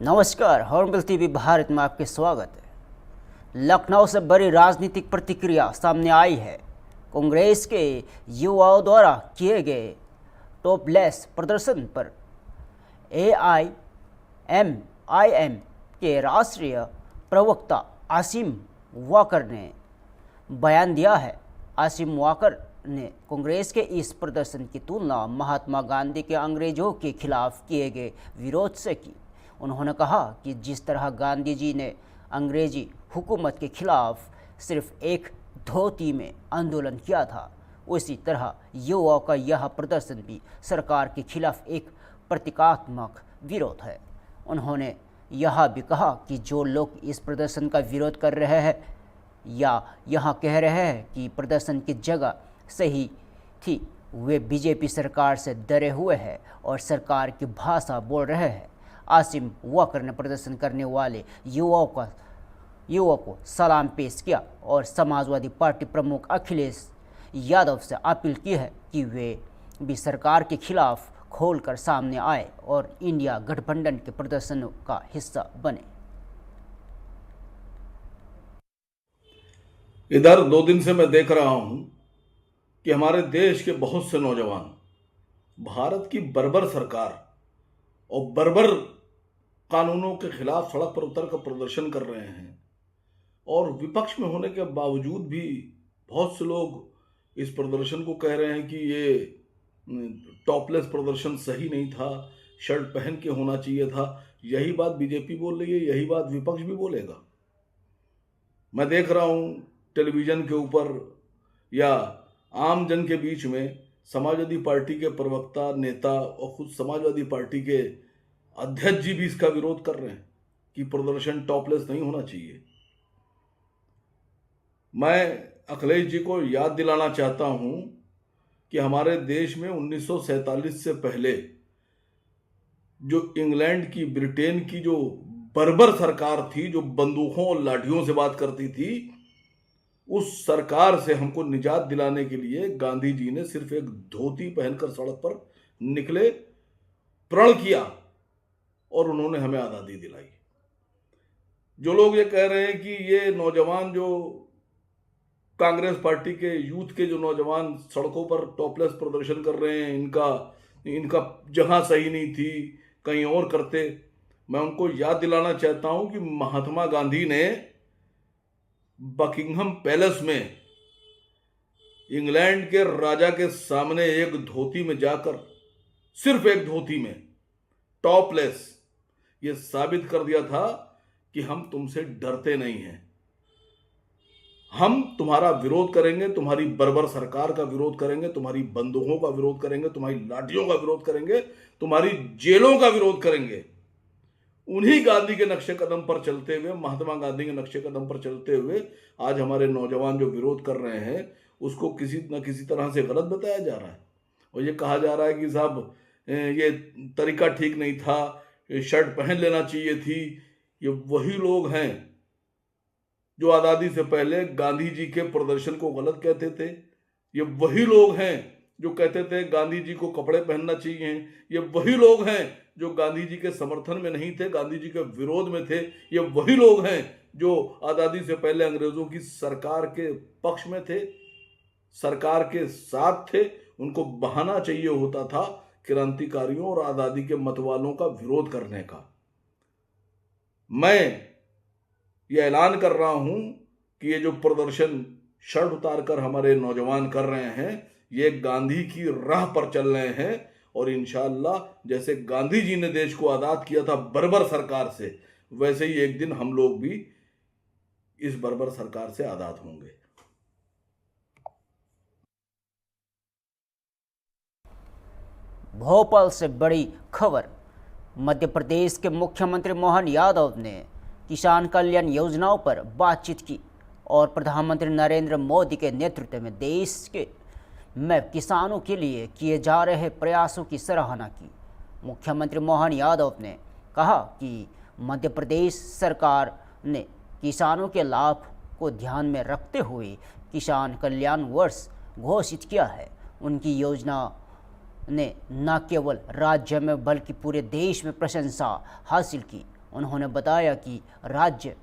नमस्कार, hornbill TV Bharat में आपके स्वागत है। लखनऊ से बड़ी राजनीतिक प्रतिक्रिया सामने आई है। कांग्रेस के युवाओं द्वारा किए गए टॉपलेस प्रदर्शन पर एआईएमआईएम के राष्ट्रीय प्रवक्ता आसिम वाकर ने बयान दिया है। आसिम वाकर ने कांग्रेस के इस प्रदर्शन की तुलना महात्मा गांधी के अंग्रेजों के खिलाफ किए गए विरोध से की। उन्होंने कहा कि जिस तरह गांधी जी ने अंग्रेजी हुकूमत के खिलाफ सिर्फ एक धोती में आंदोलन किया था, उसी तरह युवाओं का यह प्रदर्शन भी सरकार के खिलाफ एक प्रतीकात्मक विरोध है। उन्होंने यह भी कहा कि जो लोग इस प्रदर्शन का विरोध कर रहे हैं या यहाँ कह रहे हैं कि प्रदर्शन की जगह सही थी, वे बीजेपी सरकार से डरे हुए हैं और सरकार की भाषा बोल रहे हैं। आसिम वाकर ने प्रदर्शन करने वाले युवाओं को सलाम पेश किया और समाजवादी पार्टी प्रमुख अखिलेश यादव से अपील की है कि वे भी सरकार के खिलाफ खोलकर सामने आए और इंडिया गठबंधन के प्रदर्शनों का हिस्सा बने। इधर 2 दिन से मैं देख रहा हूं कि हमारे देश के बहुत से नौजवान भारत की बर्बर सरकार और बर्बर कानूनों के खिलाफ सड़क पर उतर कर प्रदर्शन कर रहे हैं, और विपक्ष में होने के बावजूद भी बहुत से लोग इस प्रदर्शन को कह रहे हैं कि ये टॉपलेस प्रदर्शन सही नहीं था, शर्ट पहन के होना चाहिए था। यही बात बीजेपी बोल रही है, यही बात विपक्ष भी बोलेगा। मैं देख रहा हूं टेलीविजन के ऊपर या आम जन के बीच में समाजवादी पार्टी के प्रवक्ता, नेता और खुद समाजवादी पार्टी के अध्यक्ष जी भी इसका विरोध कर रहे हैं कि प्रदर्शन टॉपलेस नहीं होना चाहिए। मैं अखिलेश जी को याद दिलाना चाहता हूं कि हमारे देश में 1947 से पहले जो इंग्लैंड की, ब्रिटेन की जो बर्बर सरकार थी, जो बंदूकों और लाठियों से बात करती थी, उस सरकार से हमको निजात दिलाने के लिए गांधी जी ने सिर्फ एक धोती पहनकर सड़क पर निकले, प्रण किया और उन्होंने हमें आज़ादी दिलाई। जो लोग ये कह रहे हैं कि ये नौजवान, जो कांग्रेस पार्टी के यूथ के जो नौजवान सड़कों पर टॉपलेस प्रदर्शन कर रहे हैं, इनका जहां सही नहीं थी, कहीं और करते, मैं उनको याद दिलाना चाहता हूं कि महात्मा गांधी ने बकिंघम पैलेस में इंग्लैंड के राजा के सामने एक धोती में जाकर, सिर्फ एक धोती में, टॉपलेस, ये साबित कर दिया था कि हम तुमसे डरते नहीं हैं, हम तुम्हारा विरोध करेंगे, तुम्हारी बर्बर सरकार का विरोध करेंगे, तुम्हारी बंदूकों का विरोध करेंगे, तुम्हारी लाठियों का विरोध करेंगे, तुम्हारी जेलों का विरोध करेंगे। उन्हीं गांधी के नक्शे कदम पर चलते हुए, महात्मा गांधी के नक्शे कदम पर चलते हुए आज हमारे नौजवान जो विरोध कर रहे हैं उसको किसी न किसी तरह से गलत बताया जा रहा है और ये कहा जा रहा है कि साहब ये तरीका ठीक नहीं था, शर्ट पहन लेना चाहिए थी। ये वही लोग हैं जो आज़ादी से पहले गांधी जी के प्रदर्शन को गलत कहते थे। ये वही लोग हैं जो कहते थे गांधी जी को कपड़े पहनना चाहिए। ये वही लोग हैं जो गांधी जी के समर्थन में नहीं थे, गांधी जी के विरोध में थे। ये वही लोग हैं जो आज़ादी से पहले अंग्रेजों की सरकार के पक्ष में थे, सरकार के साथ थे। उनको बहाना चाहिए होता था क्रांतिकारियों और आज़ादी के मतवालों का विरोध करने का। मैं ये ऐलान कर रहा हूं कि ये जो प्रदर्शन शर्ट उतारकर हमारे नौजवान कर रहे हैं, ये गांधी की राह पर चल रहे हैं और इंशाअल्लाह जैसे गांधी जी ने देश को आज़ाद किया था बर्बर सरकार से, वैसे ही एक दिन हम लोग भी इस बर्बर सरकार से आज़ाद होंगे। भोपाल से बड़ी खबर। मध्य प्रदेश के मुख्यमंत्री मोहन यादव ने किसान कल्याण योजनाओं पर बातचीत की और प्रधानमंत्री नरेंद्र मोदी के नेतृत्व में देश में किसानों के लिए किए जा रहे प्रयासों की सराहना की। मुख्यमंत्री मोहन यादव ने कहा कि मध्य प्रदेश सरकार ने किसानों के लाभ को ध्यान में रखते हुए किसान कल्याण वर्ष घोषित किया है। उनकी योजना ने न केवल राज्य में बल्कि पूरे देश में प्रशंसा हासिल की। उन्होंने बताया कि राज्य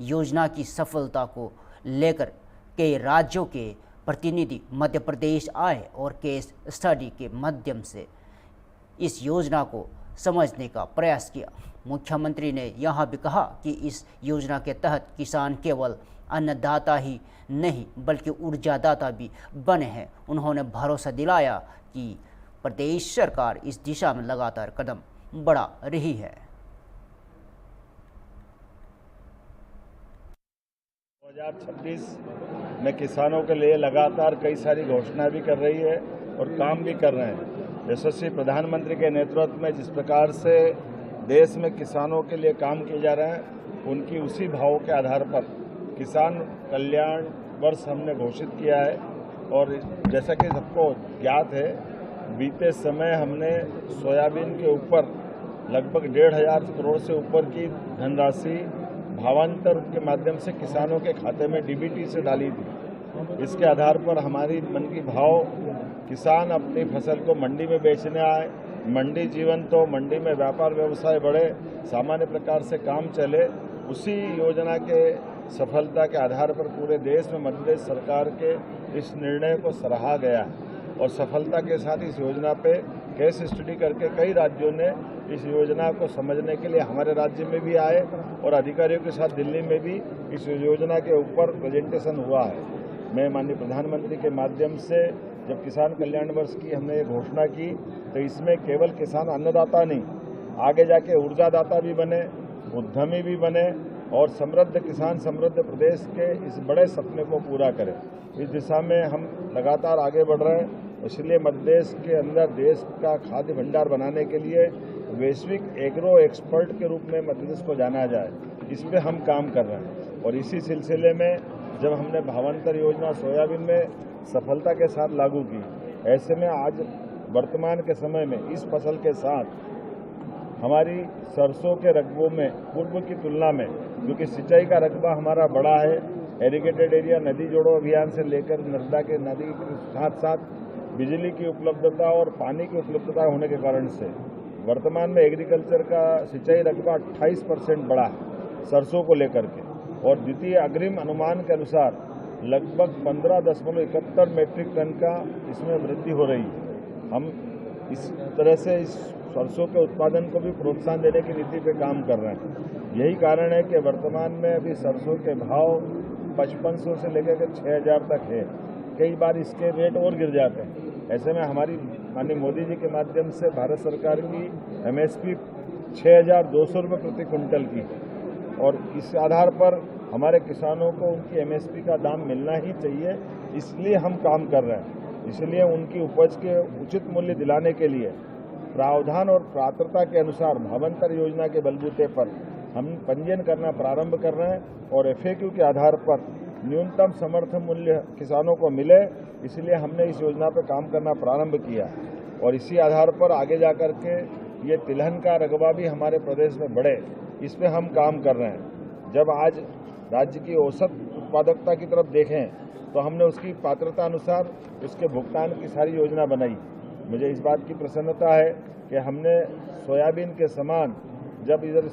योजना की सफलता को लेकर कई राज्यों के प्रतिनिधि मध्य प्रदेश आए और केस स्टडी के माध्यम से इस योजना को समझने का प्रयास किया। मुख्यमंत्री ने यह भी कहा कि इस योजना के तहत किसान केवल अन्नदाता ही नहीं बल्कि ऊर्जादाता भी बने हैं। उन्होंने भरोसा दिलाया कि प्रदेश सरकार इस दिशा में लगातार कदम बढ़ा रही है। 2026 में किसानों के लिए लगातार कई सारी घोषणा भी कर रही है और काम भी कर रहे हैं। यशस्वी प्रधानमंत्री के नेतृत्व में जिस प्रकार से देश में किसानों के लिए काम किए जा रहे हैं, उनकी उसी भाव के आधार पर किसान कल्याण वर्ष हमने घोषित किया है। और जैसा कि सबको ज्ञात है, बीते समय हमने सोयाबीन के ऊपर लगभग 1,500 करोड़ से ऊपर की धनराशि भावांतर के माध्यम से किसानों के खाते में डीबीटी से डाली थी। इसके आधार पर हमारी मन की भाव किसान अपनी फसल को मंडी में बेचने आए, मंडी जीवन तो मंडी में व्यापार व्यवसाय बढ़े, सामान्य प्रकार से काम चले। उसी योजना के सफलता के आधार पर पूरे देश में मध्य प्रदेश सरकार के इस निर्णय को सराहा गया और सफलता के साथ इस योजना पे केस स्टडी करके कई राज्यों ने इस योजना को समझने के लिए हमारे राज्य में भी आए और अधिकारियों के साथ दिल्ली में भी इस योजना के ऊपर प्रेजेंटेशन हुआ है। मैं माननीय प्रधानमंत्री के माध्यम से जब किसान कल्याण वर्ष की हमने ये घोषणा की तो इसमें केवल किसान अन्नदाता नहीं, आगे जाके ऊर्जादाता भी बने, उद्यमी भी बने और समृद्ध किसान समृद्ध प्रदेश के इस बड़े सपने को पूरा करें। इस दिशा में हम लगातार आगे बढ़ रहे हैं। इसलिए मध्य प्रदेश के अंदर देश का खाद्य भंडार बनाने के लिए वैश्विक एग्रो एक्सपर्ट के रूप में मध्य प्रदेश को जाना जाए, इस पे हम काम कर रहे हैं। और इसी सिलसिले में जब हमने भावांतर योजना सोयाबीन में सफलता के साथ लागू की, ऐसे में आज वर्तमान के समय में इस फसल के साथ हमारी सरसों के रकबों में पूर्व की तुलना में, क्योंकि सिंचाई का रकबा हमारा बड़ा है, एरीगेटेड एरिया नदी जोड़ो अभियान से लेकर नर्मदा के नदी के साथ साथ बिजली की उपलब्धता और पानी की उपलब्धता होने के कारण से वर्तमान में एग्रीकल्चर का सिंचाई रकबा 28% बढ़ा है सरसों को लेकर के। और द्वितीय अग्रिम अनुमान के अनुसार लगभग 15.71 मीट्रिक टन का इसमें वृद्धि हो रही है। हम इस तरह से इस सरसों के उत्पादन को भी प्रोत्साहन देने की नीति पे काम कर रहे हैं। यही कारण है कि वर्तमान में अभी सरसों के भाव 5500 से लेकर के 6000 तक है। कई बार इसके रेट और गिर जाते हैं। ऐसे में हमारी माननीय मोदी जी के माध्यम से भारत सरकार की एमएसपी 6,200 रुपये प्रति क्विंटल की और इस आधार पर हमारे किसानों को उनकी एमएसपी का दाम मिलना ही चाहिए, इसलिए हम काम कर रहे हैं। इसलिए उनकी उपज के उचित मूल्य दिलाने के लिए प्रावधान और पात्रता के अनुसार भावांतर योजना के बलबूते पर हम पंजीयन करना प्रारंभ कर रहे हैं और एफएक्यू के आधार पर न्यूनतम समर्थन मूल्य किसानों को मिले, इसलिए हमने इस योजना पर काम करना प्रारंभ किया। और इसी आधार पर आगे जाकर के ये तिलहन का रकबा भी हमारे प्रदेश में बढ़े, इस पर हम काम कर रहे हैं। जब आज राज्य की औसत उत्पादकता की तरफ देखें तो हमने उसकी पात्रता अनुसार उसके भुगतान की सारी योजना बनाई। मुझे इस बात की प्रसन्नता है कि हमने सोयाबीन के समान जब इधर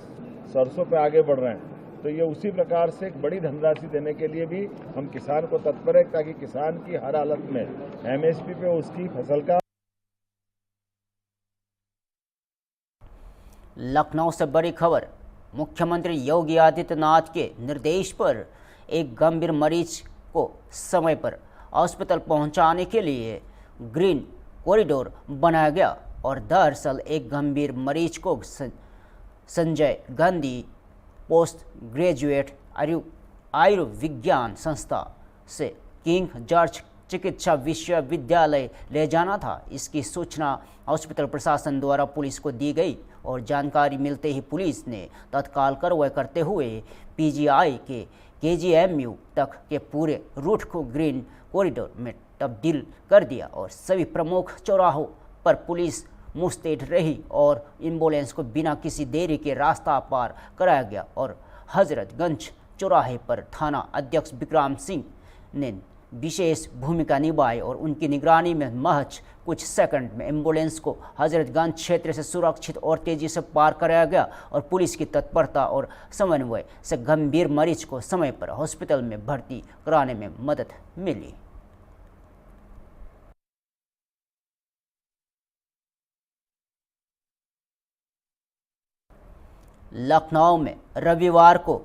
सरसों पे आगे बढ़ रहे हैं तो ये उसी प्रकार से एक बड़ी धनराशि देने के लिए भी हम किसान को तत्पर है, ताकि किसान की हर हालत में एमएसपी पे उसकी फसल का। लखनऊ से बड़ी खबर। मुख्यमंत्री योगी आदित्यनाथ के निर्देश पर एक गंभीर मरीज को समय पर अस्पताल पहुंचाने के लिए ग्रीन कॉरिडोर बनाया गया और दरअसल एक गंभीर मरीज को संजय गांधी पोस्ट ग्रेजुएट आयुर्विज्ञान संस्था से किंग जॉर्ज चिकित्सा विश्वविद्यालय ले जाना था। इसकी सूचना अस्पताल प्रशासन द्वारा पुलिस को दी गई और जानकारी मिलते ही पुलिस ने तत्काल कार्रवाई करते हुए पीजीआई के केजीएमयू तक के पूरे रूट को ग्रीन कॉरिडोर में तब्दील कर दिया और सभी प्रमुख चौराहों पर पुलिस मुस्तैद रही और एम्बुलेंस को बिना किसी देरी के रास्ता पार कराया गया और हजरतगंज चौराहे पर थाना अध्यक्ष विक्रम सिंह ने विशेष भूमिका निभाई और उनकी निगरानी में महज कुछ सेकंड में एम्बुलेंस को हजरतगंज क्षेत्र से सुरक्षित और तेजी से पार कराया गया और पुलिस की तत्परता और समन्वय से गंभीर मरीज को समय पर हॉस्पिटल में भर्ती कराने में मदद मिली। लखनऊ में रविवार को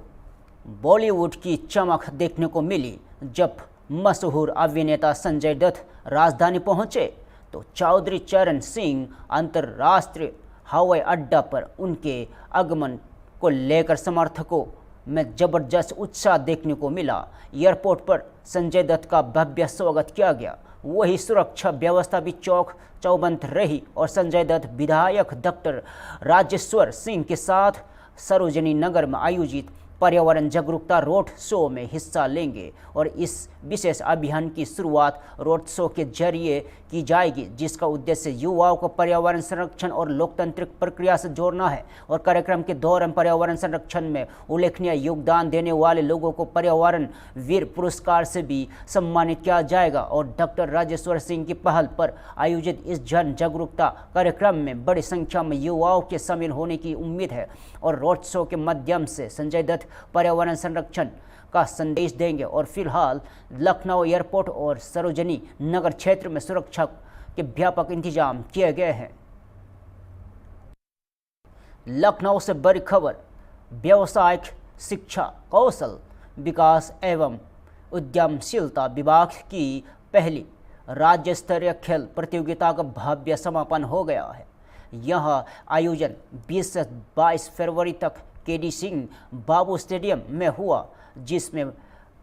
बॉलीवुड की चमक देखने को मिली जब मशहूर अभिनेता संजय दत्त राजधानी पहुंचे तो चौधरी चरण सिंह अंतर्राष्ट्रीय हवाई अड्डा पर उनके आगमन को लेकर समर्थकों में जबरदस्त उत्साह देखने को मिला। एयरपोर्ट पर संजय दत्त का भव्य स्वागत किया गया, वही सुरक्षा व्यवस्था भी चौक चौबंद रही और संजय दत्त विधायक डॉक्टर राजेश्वर सिंह के साथ सरोजनी नगर में आयोजित पर्यावरण जागरूकता रोड शो में हिस्सा लेंगे और इस विशेष अभियान की शुरुआत रोड शो के जरिए की जाएगी, जिसका उद्देश्य युवाओं को पर्यावरण संरक्षण और लोकतांत्रिक प्रक्रिया से जोड़ना है और कार्यक्रम के दौरान पर्यावरण संरक्षण में उल्लेखनीय योगदान देने वाले लोगों को पर्यावरण वीर पुरस्कार से भी सम्मानित किया जाएगा। और डॉक्टर राजेश्वर सिंह की पहल पर आयोजित इस जन जागरूकता कार्यक्रम में बड़ी संख्या में युवाओं के शामिल होने की उम्मीद है और रोड शो के माध्यम से संजय दत्त पर्यावरण संरक्षण का संदेश देंगे। और फिलहाल लखनऊ एयरपोर्ट और सरोजनी नगर क्षेत्र में सुरक्षा के व्यापक इंतजाम किए गए हैं। लखनऊ से बड़ी खबर, व्यावसायिक शिक्षा कौशल विकास एवं उद्यमशीलता विभाग की पहली राज्य स्तरीय खेल प्रतियोगिता का भव्य समापन हो गया है। यह आयोजन 20 से 22 फरवरी तक केडी सिंह बाबू स्टेडियम में हुआ, जिसमें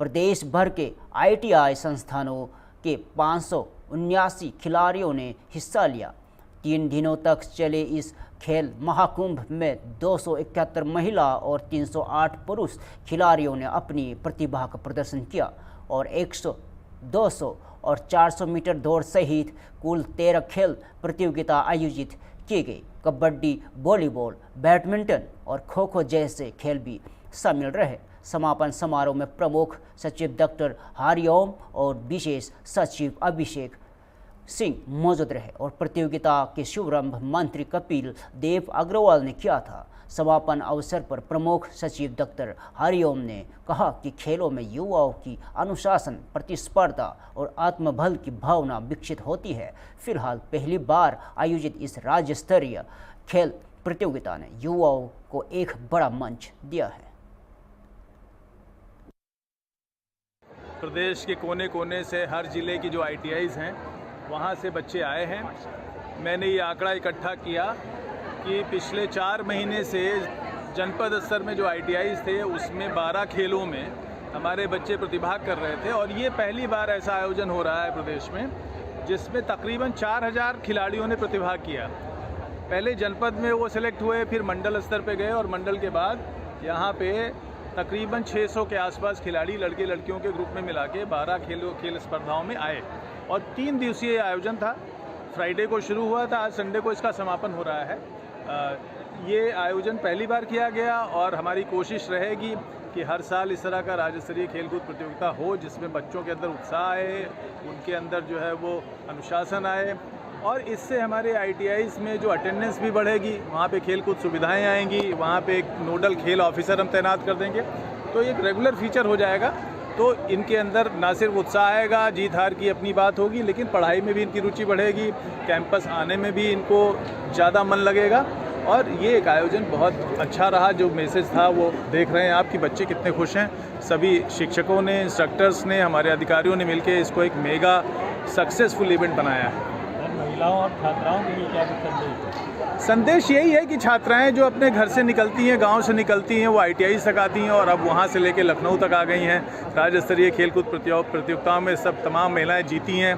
प्रदेश भर के ITI संस्थानों के 579 खिलाड़ियों ने हिस्सा लिया। 3 दिनों तक चले इस खेल महाकुंभ में 271 महिला और 308 पुरुष खिलाड़ियों ने अपनी प्रतिभा का प्रदर्शन किया और 100, 200 और 400 मीटर दौड़ सहित कुल 13 खेल प्रतियोगिता आयोजित की गई। कबड्डी, वॉलीबॉल, बैडमिंटन और खो खो जैसे खेल भी शामिल रहे। समापन समारोह में प्रमुख सचिव डॉक्टर हरिओम और विशेष सचिव अभिषेक सिंह मौजूद रहे और प्रतियोगिता के शुभारंभ मंत्री कपिल देव अग्रवाल ने किया था। समापन अवसर पर प्रमुख सचिव डॉक्टर हरिओम ने कहा कि खेलों में युवाओं की अनुशासन, प्रतिस्पर्धा और आत्मबल की भावना विकसित होती है। फिलहाल पहली बार आयोजित इस राज्य स्तरीय खेल प्रतियोगिता ने युवाओं को एक बड़ा मंच दिया है। प्रदेश के कोने कोने से हर जिले की जो ITIs हैं वहाँ से बच्चे आए हैं। मैंने ये आंकड़ा इकट्ठा किया कि पिछले 4 महीने से जनपद स्तर में जो ITIs थे उसमें 12 खेलों में हमारे बच्चे प्रतिभाग कर रहे थे और ये पहली बार ऐसा आयोजन हो रहा है प्रदेश में जिसमें तकरीबन 4000 खिलाड़ियों ने प्रतिभाग किया। पहले जनपद में वो सिलेक्ट हुए, फिर मंडल स्तर पे गए और मंडल के बाद यहाँ पे तकरीबन 600 के आसपास खिलाड़ी लड़के लड़कियों के ग्रुप में मिला के 12 खेल स्पर्धाओं में आए और 3 दिवसीय आयोजन था। फ्राइडे को शुरू हुआ था, आज संडे को इसका समापन हो रहा है। ये आयोजन पहली बार किया गया और हमारी कोशिश रहेगी कि हर साल इस तरह का राज्य स्तरीय खेलकूद प्रतियोगिता हो जिसमें बच्चों के अंदर उत्साह आए, उनके अंदर जो है वो अनुशासन आए और इससे हमारे ITIs में जो अटेंडेंस भी बढ़ेगी, वहाँ पे खेलकूद सुविधाएं आएंगी, वहाँ पे एक नोडल खेल ऑफिसर हम तैनात कर देंगे तो एक रेगुलर फीचर हो जाएगा। तो इनके अंदर ना सिर्फ उत्साह आएगा, जीत हार की अपनी बात होगी, लेकिन पढ़ाई में भी इनकी रुचि बढ़ेगी, कैंपस आने में भी इनको ज़्यादा मन लगेगा और ये एक आयोजन बहुत अच्छा रहा। जो मैसेज था वो देख रहे हैं आप कि बच्चे कितने खुश हैं। सभी शिक्षकों ने, इंस्ट्रक्टर्स ने, हमारे अधिकारियों ने मिलकर इसको एक मेगा सक्सेसफुल इवेंट बनाया है। महिलाओं और छात्राओं के लिए क्या संदेश है? संदेश यही है कि छात्राएं जो अपने घर से निकलती हैं, गांव से निकलती हैं, वो ITIs तक आती हैं और अब वहां से लेकर लखनऊ तक आ गई हैं। राज्य स्तरीय खेलकूद प्रतियोगिताओं में सब तमाम महिलाएं जीती हैं,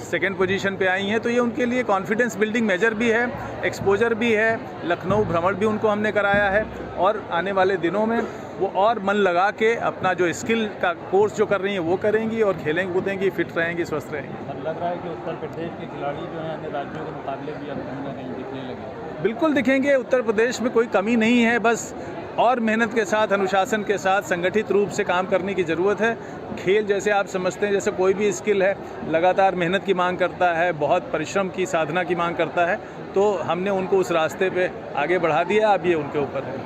2nd पोजीशन पे आई हैं, तो ये उनके लिए कॉन्फिडेंस बिल्डिंग मेजर भी है, एक्सपोजर भी है। लखनऊ भ्रमण भी उनको हमने कराया है और आने वाले दिनों में वो और मन लगा के अपना जो स्किल का कोर्स जो कर रही हैं वो करेंगी और खेलेंगी, कूदेंगी, फिट रहेंगी, स्वस्थ रहेंगी। लग रहा है कि उत्तर प्रदेश के खिलाड़ी जो हैं अन्य राज्यों के मुकाबले भी अब कहीं ना कहीं दिखने लगे। बिल्कुल दिखेंगे, उत्तर प्रदेश में कोई कमी नहीं है, बस और मेहनत के साथ, अनुशासन के साथ संगठित रूप से काम करने की ज़रूरत है। खेल जैसे आप समझते हैं, जैसे कोई भी स्किल है, लगातार मेहनत की मांग करता है, बहुत परिश्रम की, साधना की मांग करता है। तो हमने उनको उस रास्ते पे आगे बढ़ा दिया, अब ये उनके ऊपर है।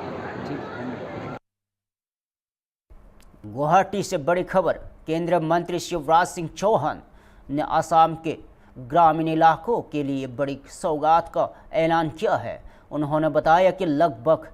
गुवाहाटी से बड़ी खबर। केंद्रीय मंत्री शिवराज सिंह चौहान ने असम के ग्रामीण इलाकों के लिए बड़ी सौगात का ऐलान किया है। उन्होंने बताया कि लगभग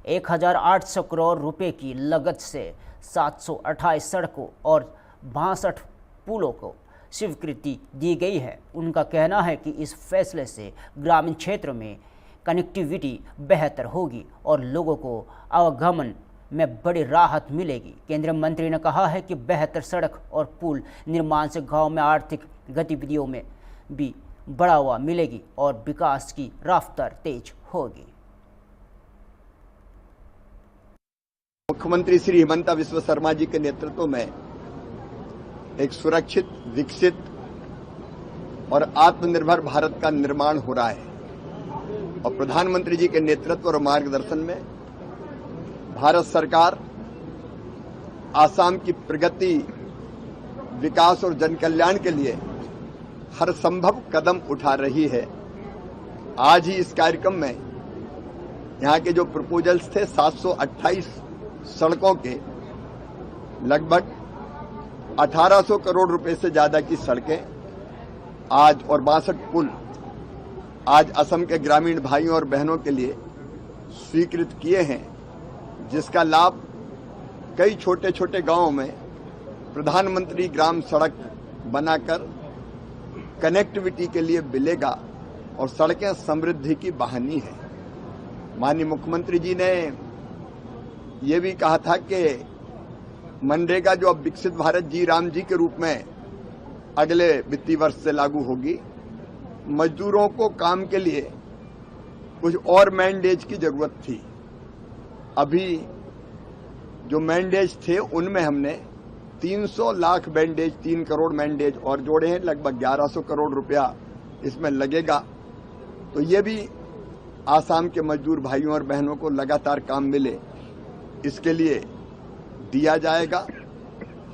1800 करोड़ रुपए की लागत से 728 सड़कों और 62 पुलों को स्वीकृति दी गई है। उनका कहना है कि इस फैसले से ग्रामीण क्षेत्रों में कनेक्टिविटी बेहतर होगी और लोगों को आवागमन में बड़ी राहत मिलेगी। केंद्रीय मंत्री ने कहा है कि बेहतर सड़क और पुल निर्माण से गांव में आर्थिक गतिविधियों में भी बढ़ावा मिलेगी और विकास की रफ्तार तेज होगी। मुख्यमंत्री श्री हिमंत बिस्वा शर्मा जी के नेतृत्व में एक सुरक्षित, विकसित और आत्मनिर्भर भारत का निर्माण हो रहा है और प्रधानमंत्री जी के नेतृत्व और मार्गदर्शन में भारत सरकार आसाम की प्रगति, विकास और जनकल्याण के लिए हर संभव कदम उठा रही है। आज ही इस कार्यक्रम में यहाँ के जो प्रपोजल्स थे 728 सड़कों के, लगभग 1800 करोड़ रुपए से ज्यादा की सड़कें आज और 62 पुल आज असम के ग्रामीण भाइयों और बहनों के लिए स्वीकृत किए हैं, जिसका लाभ कई छोटे छोटे गांवों में प्रधानमंत्री ग्राम सड़क बनाकर कनेक्टिविटी के लिए मिलेगा और सड़कें समृद्धि की वाहिनी है। माननीय मुख्यमंत्री जी ने ये भी कहा था कि मनरेगा जो अब विकसित भारत जी राम जी के रूप में अगले वित्तीय वर्ष से लागू होगी, मजदूरों को काम के लिए कुछ और मैंडेज की जरूरत थी। अभी जो मैंडेज थे उनमें हमने 300 लाख मैंडेज, 3 करोड़ मैंडेज और जोड़े हैं। लगभग 1100 करोड़ रुपया इसमें लगेगा। तो ये भी आसाम के मजदूर भाइयों और बहनों को लगातार काम मिले, इसके लिए दिया जाएगा।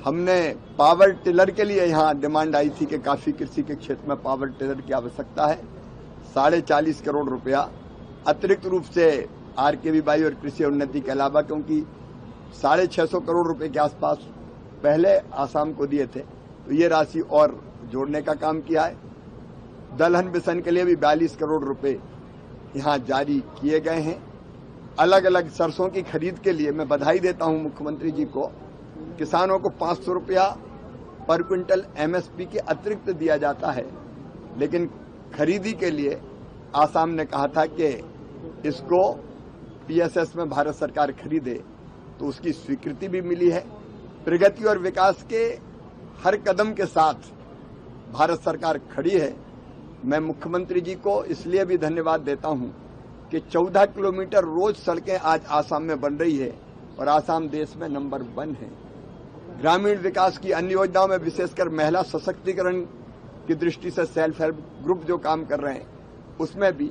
हमने पावर टिलर के लिए यहाँ डिमांड आई थी कि काफी कृषि के क्षेत्र में पावर टिलर की आवश्यकता है। 40.5 करोड़ रुपया अतिरिक्त रूप से आरकेवीवाई और कृषि उन्नति के अलावा, क्योंकि 650 करोड़ रुपए के आसपास पहले आसाम को दिए थे, तो ये राशि और जोड़ने का काम किया है। दलहन मिशन के लिए भी 42 करोड़ रुपए यहाँ जारी किए गए हैं। अलग अलग सरसों की खरीद के लिए मैं बधाई देता हूं मुख्यमंत्री जी को। किसानों को 500 रुपया पर क्विंटल एमएसपी के अतिरिक्त दिया जाता है, लेकिन खरीदी के लिए आसाम ने कहा था कि इसको पीएसएस में भारत सरकार खरीदे, तो उसकी स्वीकृति भी मिली है। प्रगति और विकास के हर कदम के साथ भारत सरकार खड़ी है। मैं मुख्यमंत्री जी को इसलिए भी धन्यवाद देता हूं कि 14 किलोमीटर रोज सड़कें आज आसाम में बन रही है और आसाम देश में नंबर 1 है। ग्रामीण विकास की अन्य योजनाओं में विशेषकर महिला सशक्तिकरण की दृष्टि से सेल्फ हेल्प ग्रुप जो काम कर रहे हैं, उसमें भी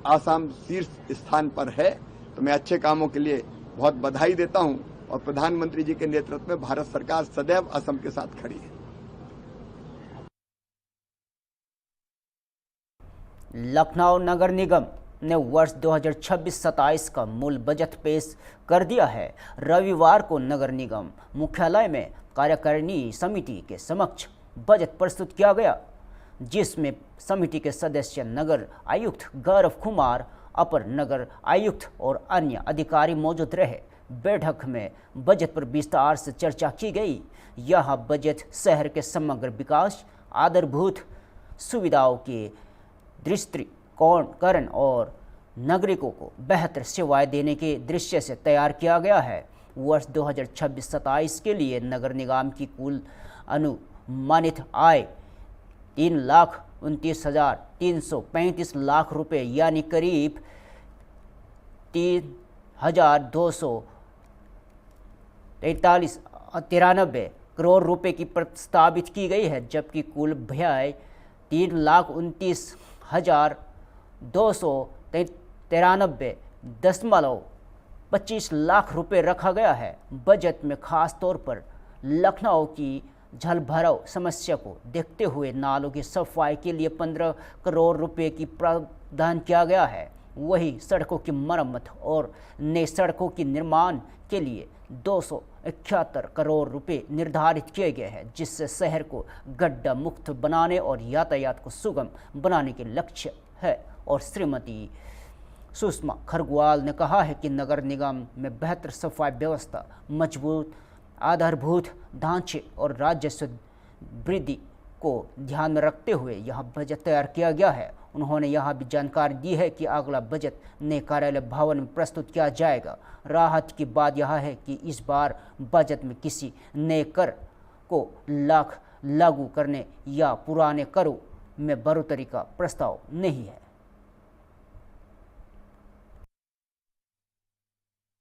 आसाम शीर्ष स्थान पर है। तो मैं अच्छे कामों के लिए बहुत बधाई देता हूं और प्रधानमंत्री जी के नेतृत्व में भारत सरकार सदैव असम के साथ खड़ी है। लखनऊ नगर निगम ने वर्ष 2026-27 का मूल बजट पेश कर दिया है। रविवार को नगर निगम मुख्यालय में कार्यकारिणी समिति के समक्ष बजट प्रस्तुत किया गया, जिसमें समिति के सदस्य नगर आयुक्त गौरव कुमार, अपर नगर आयुक्त और अन्य अधिकारी मौजूद रहे। बैठक में बजट पर विस्तार से चर्चा की गई। यह बजट शहर के समग्र विकास, आधारभूत सुविधाओं के दृष्टिकोण और नागरिकों को बेहतर सेवाएं देने के दृश्य से तैयार किया गया है। वर्ष 2026-27 के लिए नगर निगम की कुल अनुमानित आय 3,29,335 लाख रुपए यानी करीब 3,293 करोड़ रुपए की प्रस्तावित की गई है, जबकि कुल व्यय 3,29,293.5 25 लाख रुपए रखा गया है। बजट में खास तौर पर लखनऊ की जलभराव समस्या को देखते हुए नालों की सफाई के लिए 15 करोड़ रुपए की प्रावधान किया गया है। वहीं सड़कों की मरम्मत और नई सड़कों के निर्माण के लिए 271 करोड़ रुपए निर्धारित किए गए हैं, जिससे शहर को गड्ढा मुक्त बनाने और यातायात को सुगम बनाने के लक्ष्य है। और श्रीमती सुषमा खरगवाल ने कहा है कि नगर निगम में बेहतर सफाई व्यवस्था, मजबूत आधारभूत ढांचे और राजस्व वृद्धि को ध्यान में रखते हुए यह बजट तैयार किया गया है। उन्होंने यह भी जानकारी दी है कि अगला बजट नए कार्यालय भवन में प्रस्तुत किया जाएगा। राहत की बात यह है कि इस बार बजट में किसी नए कर को लागू करने या पुराने करों में बढ़ोतरी का प्रस्ताव नहीं है।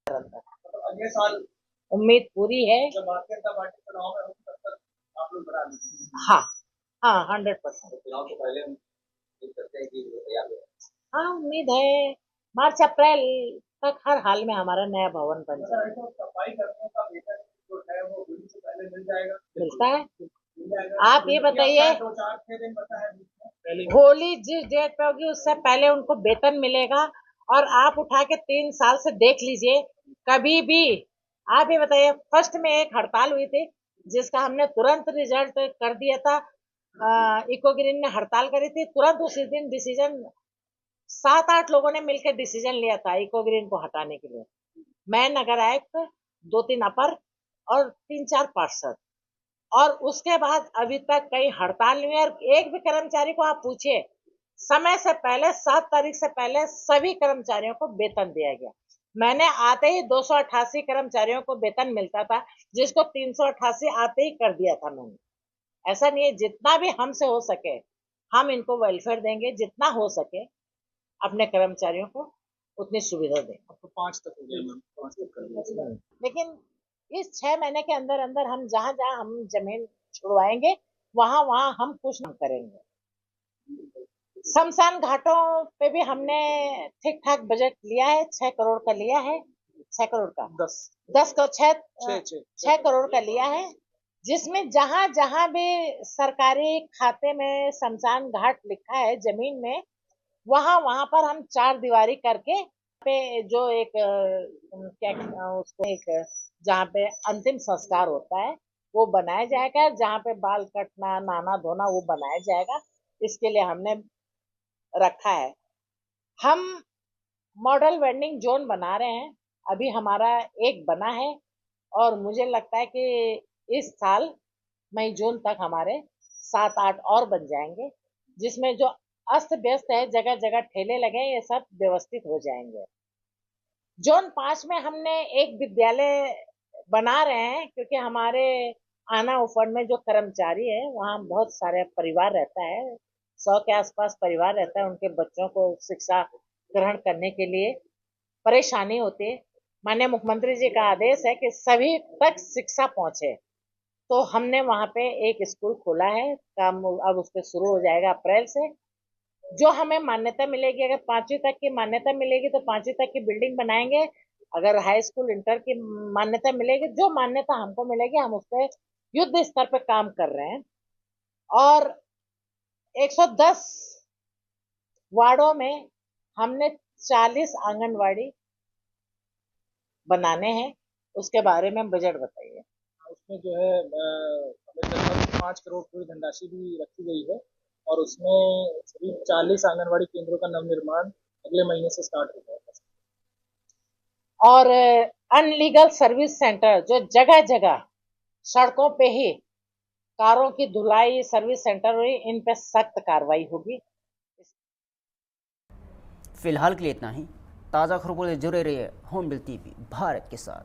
अगले साल उम्मीद पूरी है। जब भारतीय जनता पार्टी चुनाव में होगी तब तक आप लोग बढ़ा देंगे? हाँ 100%। चुनाव से पहले हम उम्मीद करते हैं कि तैयार हो जाए। हाँ उम्मीद है मार्च अप्रैल तक हर हाल में हमारा नया भवन बन जाए। सफाई कर्मियों का वेतन जो है वो होली से पहले मिल जाएगा? मिलता है। आप ये बताइए, 2-4-6 दिन बता है होली जिस डेट पे होगी उससे पहले उनको वेतन मिलेगा। और आप उठा के 3 साल से देख लीजिए, कभी भी आप ये बताइए, फर्स्ट में एक हड़ताल हुई थी जिसका हमने तुरंत रिजल्ट कर दिया था। इको ग्रीन ने हड़ताल करी थी, तुरंत उसी दिन डिसीजन 7-8 लोगों ने मिलकर डिसीजन लिया था इको ग्रीन को हटाने के लिए। मैं नगर आयुक्त, 2-3 अपर और 3-4 पार्षद, और उसके बाद अभी तक कई हड़ताल नहीं हुई। और एक भी कर्मचारी को आप पूछिए, समय से पहले 7 तारीख से पहले सभी कर्मचारियों को वेतन दिया गया। मैंने आते ही 288 कर्मचारियों को वेतन मिलता था, जिसको 388 आते ही कर दिया था मैंने। ऐसा नहीं है, जितना भी हमसे हो सके हम इनको वेलफेयर देंगे, जितना हो सके अपने कर्मचारियों को उतनी सुविधा देंगे। तो 5 तक हो गया, लेकिन इस 6 महीने के अंदर अंदर हम जहाँ हम जमीन छुड़वाएंगे वहाँ हम कुछ नहीं करेंगे। शमशान घाटों पे भी हमने ठीक ठाक बजट लिया है, 6 करोड़ का लिया है। 6 करोड़ का 6 करोड़ का लिया है, जिसमें जहाँ भी सरकारी खाते में शमशान घाट लिखा है जमीन में, वहाँ पर हम 4 दीवारी करके पे जो एक उसको एक जहाँ पे अंतिम संस्कार होता है वो बनाया जाएगा, जहाँ पे बाल कटना, नहाना धोना वो बनाया जाएगा। इसके लिए हमने रखा है। हम मॉडल वेंडिंग जोन बना रहे हैं, अभी हमारा एक बना है और मुझे लगता है कि इस साल मई जून तक हमारे 7-8 और बन जाएंगे, जिसमें जो अस्त व्यस्त है, जगह जगह ठेले लगे, ये सब व्यवस्थित हो जाएंगे। जोन 5 में हमने एक विद्यालय बना रहे हैं, क्योंकि हमारे आना उफड़ में जो कर्मचारी है वहाँ बहुत सारे परिवार रहता है, 100 के आसपास परिवार रहता है। उनके बच्चों को शिक्षा ग्रहण करने के लिए परेशानी होती है। माननीय मुख्यमंत्री जी का आदेश है कि सभी तक शिक्षा पहुंचे, तो हमने वहाँ पे एक स्कूल खोला है। काम अब उस पर शुरू हो जाएगा अप्रैल से। जो हमें मान्यता मिलेगी, अगर 5वीं तक की मान्यता मिलेगी तो 5वीं तक की बिल्डिंग बनाएंगे। अगर हाई स्कूल इंटर की मान्यता मिलेगी, जो मान्यता हमको मिलेगी हम उस पर युद्ध स्तर पर काम कर रहे हैं। और 110 वार्डों में हमने 40 आंगनवाड़ी बनाने हैं। उसके बारे में बजट बताइए। उसमें जो है 5 करोड़ की धनराशि भी रखी गई है और उसमें सभी 40 आंगनवाड़ी केंद्रों का नवनिर्माण अगले महीने से स्टार्ट हो जाएगा। और अनलीगल सर्विस सेंटर जो जगह जगह सड़कों पे ही कारों की धुलाई सर्विस सेंटर हुई, इन पे सख्त कार्रवाई होगी। फिलहाल के लिए इतना ही। ताज़ा खबरों से जुड़े रहिए होमबिल टीवी भारत के साथ।